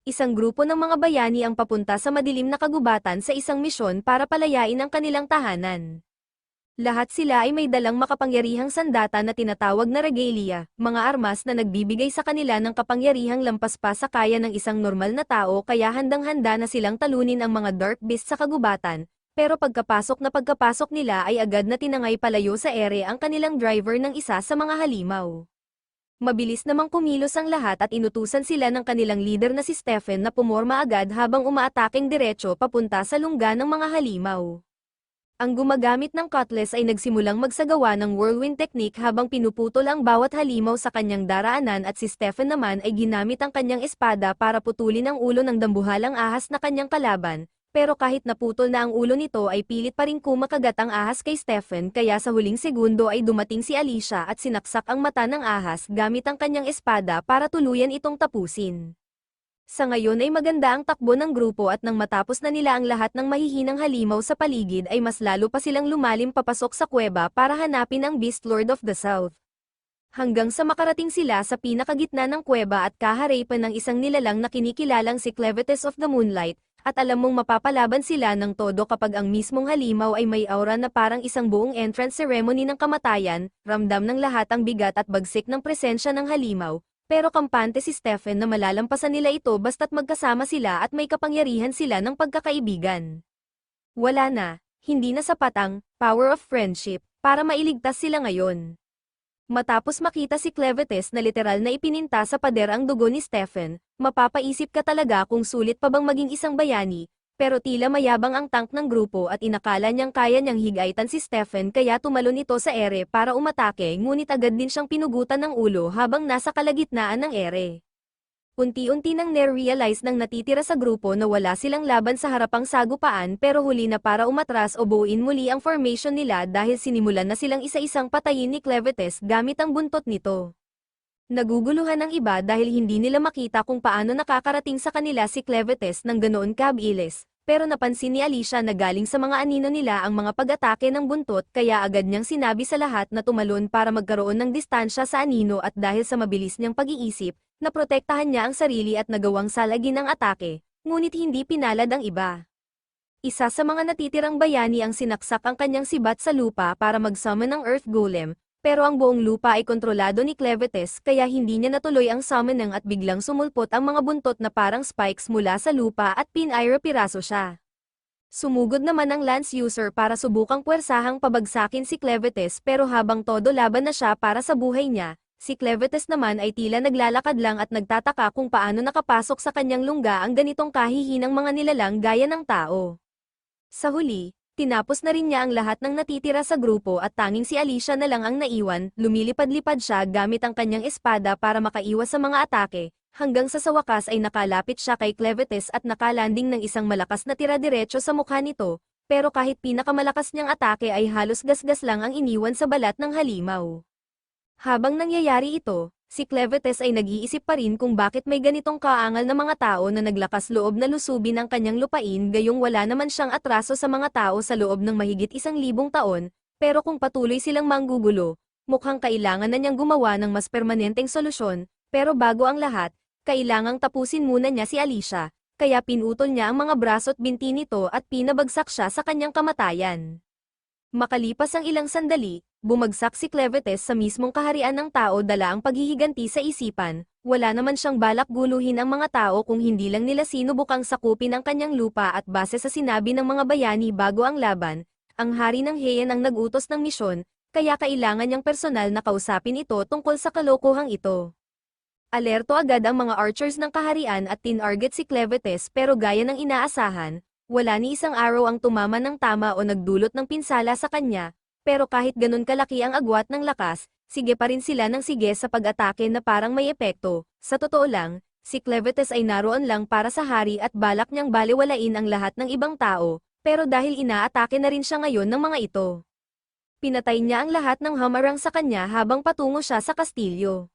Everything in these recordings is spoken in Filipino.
isang grupo ng mga bayani ang papunta sa madilim na kagubatan sa isang misyon para palayain ang kanilang tahanan. Lahat sila ay may dalang makapangyarihang sandata na tinatawag na regalia, mga armas na nagbibigay sa kanila ng kapangyarihang lampas pa sa kaya ng isang normal na tao kaya handang-handa na silang talunin ang mga dark beast sa kagubatan, pero pagkapasok nila ay agad na tinangay palayo sa ere ang kanilang driver ng isa sa mga halimaw. Mabilis namang kumilos ang lahat at inutusan sila ng kanilang leader na si Stephen na pumorma agad habang umaataking diretso papunta sa lungga ng mga halimaw. Ang gumagamit ng cutlass ay nagsimulang magsagawa ng whirlwind technique habang pinuputol ang bawat halimaw sa kanyang daraanan at si Stephen naman ay ginamit ang kanyang espada para putulin ang ulo ng dambuhalang ahas na kanyang kalaban, pero kahit naputol na ang ulo nito ay pilit pa rin kumakagat ang ahas kay Stephen kaya sa huling segundo ay dumating si Alicia at sinaksak ang mata ng ahas gamit ang kanyang espada para tuluyan itong tapusin. Sa ngayon ay maganda ang takbo ng grupo at nang matapos na nila ang lahat ng mahihinang halimaw sa paligid ay mas lalo pa silang lumalim papasok sa kuweba para hanapin ang Beast Lord of the South. Hanggang sa makarating sila sa pinakagitna ng kuweba at kaharipan ng isang nilalang na kinikilalang si Clevites of the Moonlight, at alam mong mapapalaban sila ng todo kapag ang mismong halimaw ay may aura na parang isang buong entrance ceremony ng kamatayan, ramdam ng lahat ang bigat at bagsik ng presensya ng halimaw. Pero kampante si Stephen na malalampasan nila ito basta't magkasama sila at may kapangyarihan sila ng pagkakaibigan. Wala na, hindi na sapat ang power of friendship para mailigtas sila ngayon. Matapos makita si Clevites na literal na ipininta sa pader ang dugo ni Stephen, mapapaisip ka talaga kung sulit pa bang maging isang bayani, pero tila mayabang ang tank ng grupo at inakala niyang kaya niyang higaitan si Stephen kaya tumalon ito sa ere para umatake ngunit agad din siyang pinugutan ng ulo habang nasa kalagitnaan ng ere. Unti-unti nang nerealize ng natitira sa grupo na wala silang laban sa harapang sagupaan pero huli na para umatras o buuin muli ang formation nila dahil sinimulan na silang isa-isang patayin ni Clevites gamit ang buntot nito. Naguguluhan ang iba dahil hindi nila makita kung paano nakakarating sa kanila si Clevites ng ganoon kabilis, pero napansin ni Alicia na galing sa mga anino nila ang mga pag-atake ng buntot kaya agad niyang sinabi sa lahat na tumalon para magkaroon ng distansya sa anino at dahil sa mabilis niyang pag-iisip, naprotektahan niya ang sarili at nagawang salagin ang atake, ngunit hindi pinalad ang iba. Isa sa mga natitirang bayani ang sinaksak ang kanyang sibat sa lupa para mag-summon ng Earth Golem, pero ang buong lupa ay kontrolado ni Clevites kaya hindi niya natuloy ang summoning at biglang sumulpot ang mga buntot na parang spikes mula sa lupa at pinairo-piraso siya. Sumugod naman ang Lance User para subukang puwersahang pabagsakin si Clevites pero habang todo laban na siya para sa buhay niya, si Clevites naman ay tila naglalakad lang at nagtataka kung paano nakapasok sa kanyang lungga ang ganitong kahihinang mga nilalang gaya ng tao. Sa huli, tinapos na rin niya ang lahat ng natitira sa grupo at tanging si Alicia na lang ang naiwan, lumilipad-lipad siya gamit ang kanyang espada para makaiwas sa mga atake, hanggang sa wakas ay nakalapit siya kay Clevites at nakalanding ng isang malakas na tira diretso sa mukha nito, pero kahit pinakamalakas niyang atake ay halos gasgas lang ang iniwan sa balat ng halimaw. Habang nangyayari ito, si Clevites ay nag-iisip pa rin kung bakit may ganitong kaangal na mga tao na naglakas loob na lusubin ang kanyang lupain gayong wala naman siyang atraso sa mga tao sa loob ng mahigit 1,000 taon, pero kung patuloy silang manggugulo, mukhang kailangan na niyang gumawa ng mas permanenteng solusyon, pero bago ang lahat, kailangang tapusin muna niya si Alicia, kaya pinutol niya ang mga braso't binti nito at pinabagsak siya sa kanyang kamatayan. Makalipas ang ilang sandali, bumagsak si Clevites sa mismong kaharian ng tao dala ang paghihiganti sa isipan, wala naman siyang balak guluhin ang mga tao kung hindi lang nila sinubukang sakupin ang kanyang lupa at base sa sinabi ng mga bayani bago ang laban, ang hari ng Heian ang nag-utos ng misyon, kaya kailangan niyang personal na kausapin ito tungkol sa kalokohang ito. Alerto agad ang mga archers ng kaharian at tinarget si Clevites pero gaya ng inaasahan, wala ni isang arrow ang tumama ng tama o nagdulot ng pinsala sa kanya, pero kahit ganun kalaki ang agwat ng lakas, sige pa rin sila ng sige sa pag-atake na parang may epekto. Sa totoo lang, si Clevites ay naroon lang para sa hari at balak niyang balewalain ang lahat ng ibang tao, pero dahil inaatake na rin siya ngayon ng mga ito. Pinatay niya ang lahat ng hamarang sa kanya habang patungo siya sa kastilyo.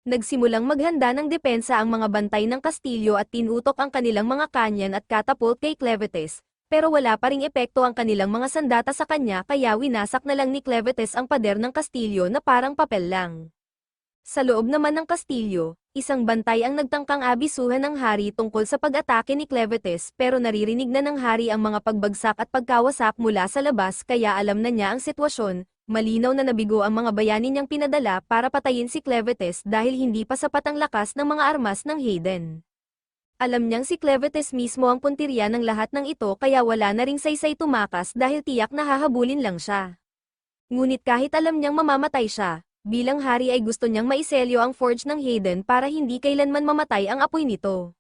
Nagsimulang maghanda ng depensa ang mga bantay ng kastilyo at tinutok ang kanilang mga kanyan at catapult kay Clevites, pero wala pa ring epekto ang kanilang mga sandata sa kanya kaya winasak na lang ni Clevites ang pader ng kastilyo na parang papel lang. Sa loob naman ng kastilyo, isang bantay ang nagtangkang abisuhan ng hari tungkol sa pag-atake ni Clevetes pero naririnig na ng hari ang mga pagbagsak at pagkawasak mula sa labas kaya alam na niya ang sitwasyon. Malinaw na nabigo ang mga bayani niyang pinadala para patayin si Clevetes dahil hindi pa sapat ang lakas ng mga armas ng Hayden. Alam niyang si Clevetes mismo ang puntirya ng lahat ng ito kaya wala na ring saysay tumakas dahil tiyak na hahabulin lang siya. Ngunit kahit alam niyang mamamatay siya, bilang hari ay gusto niyang maiselyo ang forge ng Hayden para hindi kailanman mamatay ang apoy nito.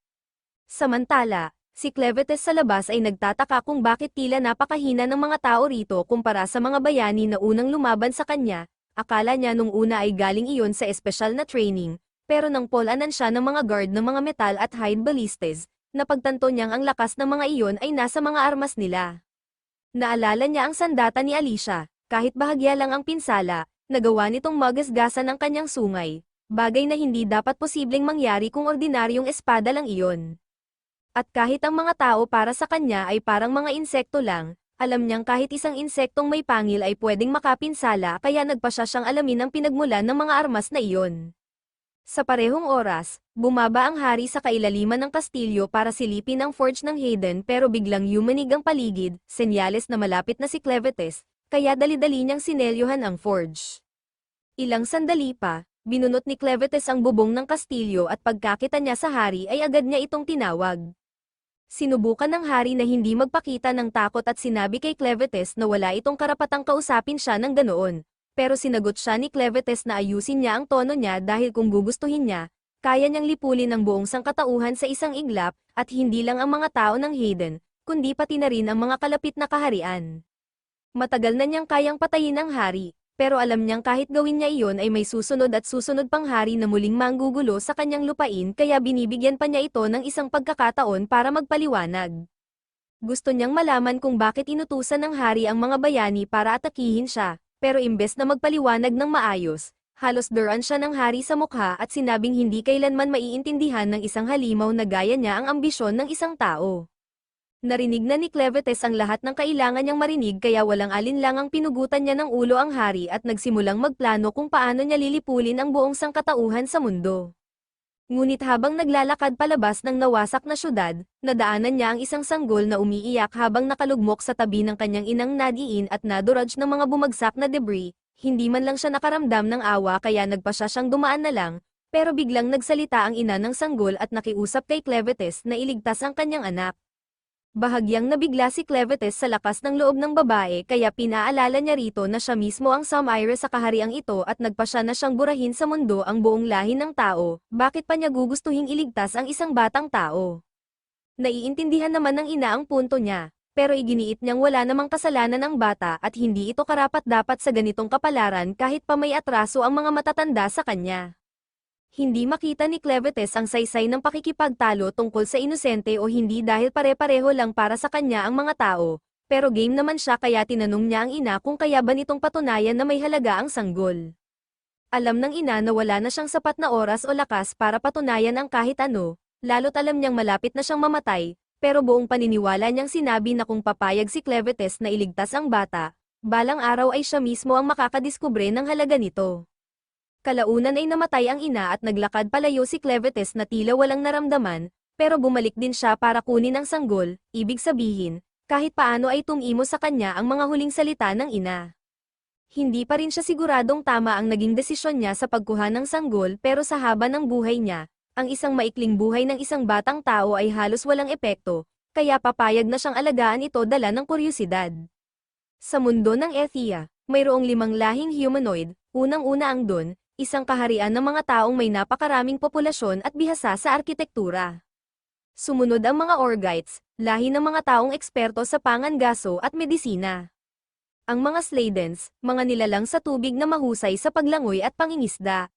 Samantala, si Clevetes sa labas ay nagtataka kung bakit tila napakahina ng mga tao rito kumpara sa mga bayani na unang lumaban sa kanya. Akala niya nung una ay galing iyon sa espesyal na training, pero nang polanan siya ng mga guard ng mga metal at hide ballistas, napagtanto niyang ang lakas ng mga iyon ay nasa mga armas nila. Naalala niya ang sandata ni Alicia, kahit bahagya lang ang pinsala, nagawa nitong magasgasan ang kanyang sungay, bagay na hindi dapat posibleng mangyari kung ordinaryong espada lang iyon. At kahit ang mga tao para sa kanya ay parang mga insekto lang, alam niyang kahit isang insektong may pangil ay pwedeng makapinsala kaya nagpasya siyang alamin ang pinagmulan ng mga armas na iyon. Sa parehong oras, bumaba ang hari sa kailaliman ng kastilyo para silipin ang forge ng Hayden pero biglang yumanig ang paligid, senyales na malapit na si Clevetes, kaya dali-dali niyang sinelyohan ang forge. Ilang sandali pa, binunot ni Clevetes ang bubong ng kastilyo at pagkakita niya sa hari ay agad niya itong tinawag. Sinubukan ng hari na hindi magpakita ng takot at sinabi kay Clevetes na wala itong karapatang kausapin siya ng ganoon. Pero sinagot siya ni Clevetes na ayusin niya ang tono niya dahil kung gugustuhin niya, kaya niyang lipulin ang buong sangkatauhan sa isang iglap at hindi lang ang mga tao ng Hayden, kundi pati na rin ang mga kalapit na kaharian. Matagal na niyang kayang patayin ang hari, pero alam niyang kahit gawin niya iyon ay may susunod at susunod pang hari na muling manggugulo sa kanyang lupain kaya binibigyan pa niya ito ng isang pagkakataon para magpaliwanag. Gusto niyang malaman kung bakit inutusan ng hari ang mga bayani para atakihin siya, pero imbes na magpaliwanag ng maayos, halos duran siya ng hari sa mukha at sinabing hindi kailanman maiintindihan ng isang halimaw na gaya niya ang ambisyon ng isang tao. Narinig na ni Clevetes ang lahat ng kailangan niyang marinig kaya walang alinlangang pinugutan niya ng ulo ang hari at nagsimulang magplano kung paano niya lilipulin ang buong sangkatauhan sa mundo. Ngunit habang naglalakad palabas ng nawasak na syudad, nadaanan niya ang isang sanggol na umiiyak habang nakalugmok sa tabi ng kanyang inang nadiin at naduraj ng mga bumagsak na debris, hindi man lang siya nakaramdam ng awa kaya nagpasya siyang dumaan na lang, pero biglang nagsalita ang ina ng sanggol at nakiusap kay Clevetes na iligtas ang kanyang anak. Bahagyang nabigla si Clevetes sa lakas ng loob ng babae kaya pinaalala niya rito na siya mismo ang Samire sa kahariang ito at nagpasya na siyang burahin sa mundo ang buong lahi ng tao, bakit pa niya gugustuhing iligtas ang isang batang tao? Naiintindihan naman ng ina ang punto niya, pero iginiit niyang wala namang kasalanan ang bata at hindi ito karapat-dapat sa ganitong kapalaran kahit pa may atraso ang mga matatanda sa kanya. Hindi makita ni Clevetes ang saysay ng pakikipagtalo tungkol sa inosente o hindi dahil pare-pareho lang para sa kanya ang mga tao, pero game naman siya kaya tinanong niya ang ina kung kaya ba nitong patunayan na may halaga ang sanggol. Alam ng ina na wala na siyang sapat na oras o lakas para patunayan ang kahit ano, lalo't alam niyang malapit na siyang mamatay, pero buong paniniwala niyang sinabi na kung papayag si Clevetes na iligtas ang bata, balang araw ay siya mismo ang makakadiskubre ng halaga nito. Kalaunan ay namatay ang ina at naglakad palayo si Clevetes na tila walang naramdaman, pero bumalik din siya para kunin ang sanggol, ibig sabihin, kahit paano ay tumimo sa kanya ang mga huling salita ng ina. Hindi pa rin siya siguradong tama ang naging desisyon niya sa pagkuha ng sanggol pero sa haba ng buhay niya, ang isang maikling buhay ng isang batang tao ay halos walang epekto, kaya papayag na siyang alagaan ito dala ng kuryosidad. Sa mundo ng Ethia, mayroong 5 lahing humanoid, unang-una ang Dun, isang kaharian ng mga taong may napakaraming populasyon at bihasa sa arkitektura. Sumunod ang mga Orgites, lahi ng mga taong eksperto sa pangangaso at medisina. Ang mga Sladens, mga nilalang sa tubig na mahusay sa paglangoy at pangingisda.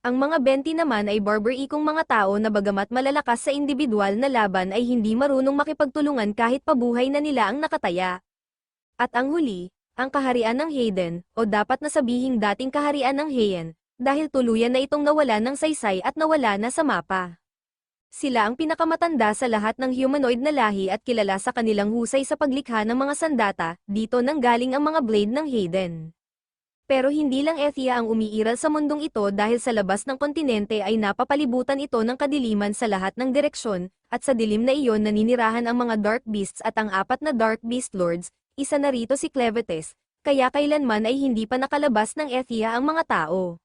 Ang mga Benti naman ay barbarikong mga tao na bagamat malalakas sa individual na laban ay hindi marunong makipagtulungan kahit pabuhay na nila ang nakataya. At ang huli, ang kaharian ng Hayden, o dapat na sabihing dating kaharian ng Heian, dahil tuluyan na itong nawala ng saysay at nawala na sa mapa. Sila ang pinakamatanda sa lahat ng humanoid na lahi at kilala sa kanilang husay sa paglikha ng mga sandata, dito nanggaling ang mga blade ng Hayden. Pero hindi lang Ethia ang umiiral sa mundong ito dahil sa labas ng kontinente ay napapalibutan ito ng kadiliman sa lahat ng direksyon, at sa dilim na iyon naninirahan ang mga Dark Beasts at ang 4 na Dark Beast Lords, isa na rito si Clevetes, kaya kailanman ay hindi pa nakalabas ng Ethia ang mga tao.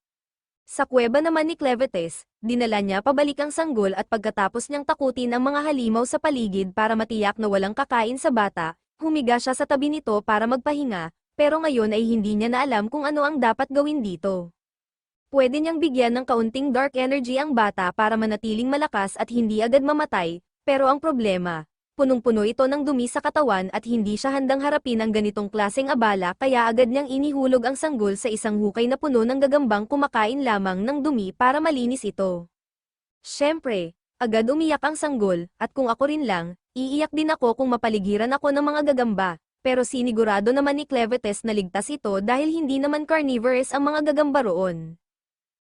Sa kuweba naman ni Clevetes, dinala niya pabalik ang sanggol at pagkatapos niyang takutin ang mga halimaw sa paligid para matiyak na walang kakain sa bata, humiga siya sa tabi nito para magpahinga, pero ngayon ay hindi niya na alam kung ano ang dapat gawin dito. Pwede niyang bigyan ng kaunting dark energy ang bata para manatiling malakas at hindi agad mamatay, pero ang problema, punong-puno ito ng dumi sa katawan at hindi siya handang harapin ang ganitong klaseng abala kaya agad niyang inihulog ang sanggol sa isang hukay na puno ng gagambang kumakain lamang ng dumi para malinis ito. Siyempre, agad umiyak ang sanggol, at kung ako rin lang, iiyak din ako kung mapaligiran ako ng mga gagamba. Pero sinigurado naman ni Clevetes na ligtas ito dahil hindi naman carnivorous ang mga gagamba roon.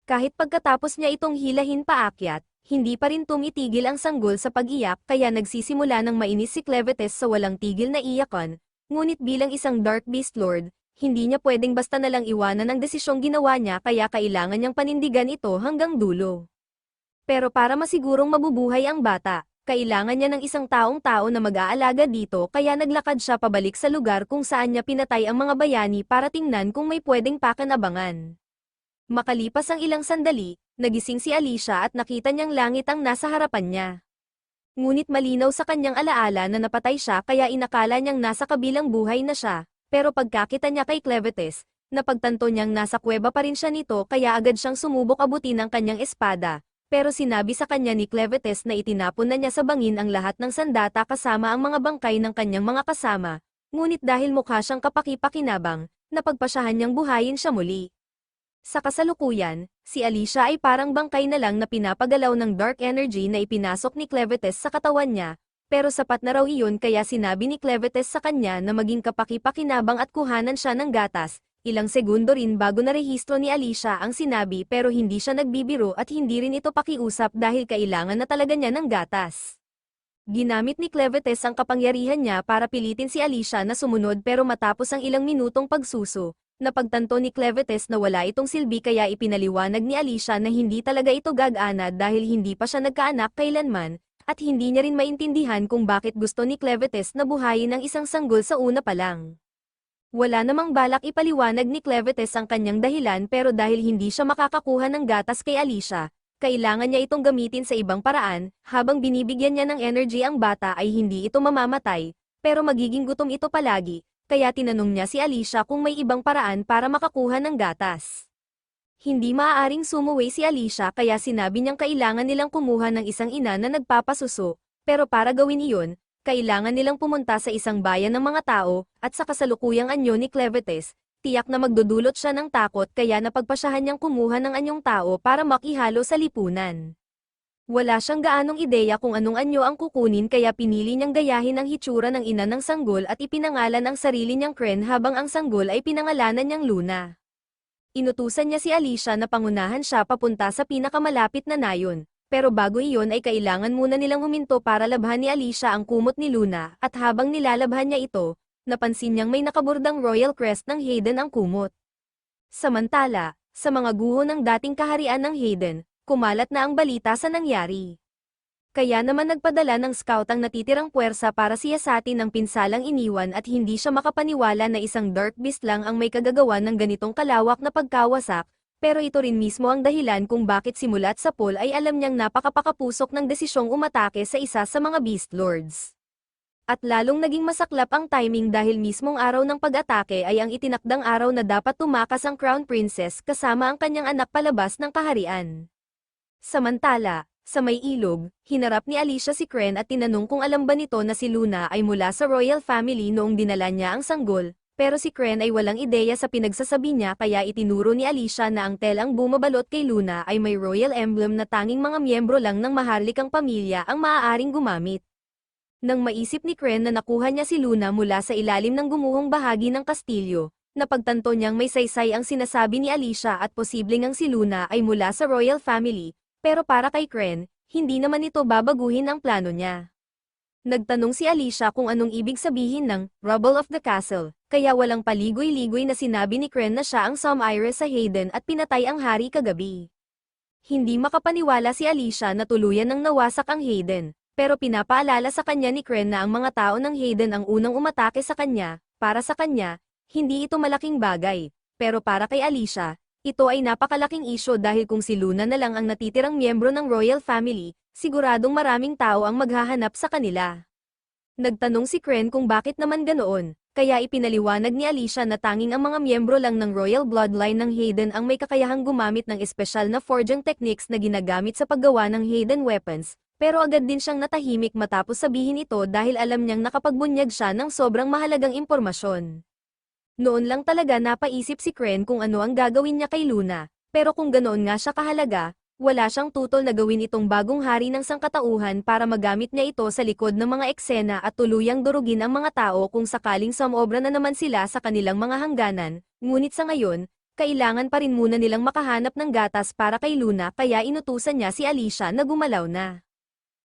Kahit pagkatapos niya itong hilahin paakyat, hindi pa rin tumitigil ang sanggol sa pag-iyak kaya nagsisimula ng mainis si Clevetes sa walang tigil na iyakan, ngunit bilang isang Dark Beast Lord, hindi niya pwedeng basta nalang iwanan ang desisyong ginawa niya kaya kailangan niyang panindigan ito hanggang dulo. Pero para masigurong mabubuhay ang bata, kailangan niya ng isang taong-tao na mag-aalaga dito kaya naglakad siya pabalik sa lugar kung saan niya pinatay ang mga bayani para tingnan kung may pwedeng pakanabangan. Makalipas ang ilang sandali, nagising si Alicia at nakita niyang langit ang nasa harapan niya. Ngunit malinaw sa kanyang alaala na napatay siya kaya inakala niyang nasa kabilang buhay na siya, pero pagkakita niya kay Clevetes, napagtanto niyang nasa kuweba pa rin siya nito kaya agad siyang sumubok abutin ang kanyang espada. Pero sinabi sa kanya ni Clevetes na itinapon na niya sa bangin ang lahat ng sandata kasama ang mga bangkay ng kanyang mga kasama, ngunit dahil mukha siyang kapaki-pakinabang, napagpasyahan niyang buhayin siya muli. Sa kasalukuyan, si Alicia ay parang bangkay na lang na pinapagalaw ng dark energy na ipinasok ni Clevetes sa katawan niya, pero sapat na raw iyon kaya sinabi ni Clevetes sa kanya na maging kapaki-pakinabang at kuhanan siya ng gatas. Ilang segundo rin bago narehistro ni Alicia ang sinabi pero hindi siya nagbibiro at hindi rin ito pakiusap dahil kailangan na talaga niya ng gatas. Ginamit ni Clevetes ang kapangyarihan niya para pilitin si Alicia na sumunod pero matapos ang ilang minutong pagsuso, napagtanto ni Clevetes na wala itong silbi kaya ipinaliwanag ni Alicia na hindi talaga ito gagana dahil hindi pa siya nagkaanak kailanman, at hindi niya rin maintindihan kung bakit gusto ni Clevetes na buhayin ang isang sanggol sa una pa lang. Wala namang balak ipaliwanag ni Clevetes ang kanyang dahilan pero dahil hindi siya makakakuha ng gatas kay Alicia, kailangan niya itong gamitin sa ibang paraan, habang binibigyan niya ng energy ang bata ay hindi ito mamamatay, pero magiging gutom ito palagi, kaya tinanong niya si Alicia kung may ibang paraan para makakuha ng gatas. Hindi maaaring sumuway si Alicia kaya sinabi niyang kailangan nilang kumuha ng isang ina na nagpapasuso, pero para gawin iyon, kailangan nilang pumunta sa isang bayan ng mga tao, at sa kasalukuyang anyo ni Clevetes, tiyak na magdudulot siya ng takot kaya napagpasyahan niyang kumuha ng anyong tao para makihalo sa lipunan. Wala siyang gaanong ideya kung anong anyo ang kukunin kaya pinili niyang gayahin ang hitsura ng ina ng sanggol at ipinangalan ang sarili niyang Kren habang ang sanggol ay pinangalanan niyang Luna. Inutusan niya si Alicia na pangunahan siya papunta sa pinakamalapit na nayon. Pero bago iyon ay kailangan muna nilang huminto para labhan ni Alicia ang kumot ni Luna at habang nilalabhan niya ito, napansin niyang may nakaburdang royal crest ng Hayden ang kumot. Samantala, sa mga guho ng dating kaharian ng Hayden, kumalat na ang balita sa nangyari. Kaya naman nagpadala ng scout ang natitirang puwersa para siyasatin ang pinsalang iniwan at hindi siya makapaniwala na isang dark beast lang ang may kagagawan ng ganitong kalawak na pagkawasak. Pero ito rin mismo ang dahilan kung bakit simulat sa Paul ay alam niyang napakapakapusok ng desisyong umatake sa isa sa mga Beast Lords. At lalong naging masaklap ang timing dahil mismong araw ng pag-atake ay ang itinakdang araw na dapat tumakas ang Crown Princess kasama ang kanyang anak palabas ng kaharian. Samantala, sa may ilog, hinarap ni Alicia si Kren at tinanong kung alam ba nito na si Luna ay mula sa royal family noong dinala niya ang sanggol. Pero si Kren ay walang ideya sa pinagsasabi niya kaya itinuro ni Alicia na ang telang bumabalot kay Luna ay may royal emblem na tanging mga miyembro lang ng maharlikang pamilya ang maaaring gumamit. Nang maisip ni Kren na nakuha niya si Luna mula sa ilalim ng gumuhong bahagi ng kastilyo, napagtanto niyang may saysay ang sinasabi ni Alicia at posibleng ang si Luna ay mula sa royal family, pero para kay Kren, hindi naman ito babaguhin ang plano niya. Nagtanong si Alicia kung anong ibig sabihin ng Rubble of the Castle, kaya walang paligoy-ligoy na sinabi ni Kren na siya ang Som'ire sa Hayden at pinatay ang hari kagabi. Hindi makapaniwala si Alicia na tuluyan ng nawasak ang Hayden, pero pinapaalala sa kanya ni Kren na ang mga tao ng Hayden ang unang umatake sa kanya. Para sa kanya, hindi ito malaking bagay, pero para kay Alicia, ito ay napakalaking isyo dahil kung si Luna na lang ang natitirang miyembro ng royal family, siguradong maraming tao ang maghahanap sa kanila. Nagtanong si Kren kung bakit naman ganoon, kaya ipinaliwanag ni Alicia na tanging ang mga miyembro lang ng royal bloodline ng Hayden ang may kakayahang gumamit ng espesyal na forging techniques na ginagamit sa paggawa ng Hayden weapons, pero agad din siyang natahimik matapos sabihin ito dahil alam niyang nakapagbunyag siya ng sobrang mahalagang impormasyon. Noon lang talaga napaisip si Kren kung ano ang gagawin niya kay Luna, pero kung ganoon nga siya kahalaga, wala siyang tutol na gawin itong bagong hari ng sangkatauhan para magamit niya ito sa likod ng mga eksena at tuluyang durugin ang mga tao kung sakaling sumobra na naman sila sa kanilang mga hangganan, ngunit sa ngayon, kailangan pa rin muna nilang makahanap ng gatas para kay Luna kaya inutusan niya si Alicia na gumalaw na.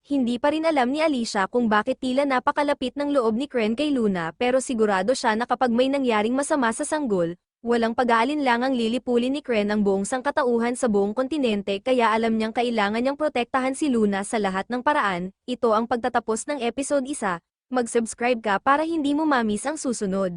Hindi pa rin alam ni Alicia kung bakit tila napakalapit ng loob ni Kren kay Luna pero sigurado siya na kapag may nangyaring masama sa sanggol, walang pag-aalinlangang lilipulin ni Kren ang buong sangkatauhan sa buong kontinente kaya alam niyang kailangan niyang protektahan si Luna sa lahat ng paraan. Ito ang pagtatapos ng episode 1. Mag-subscribe ka para hindi mo ma-miss ang susunod.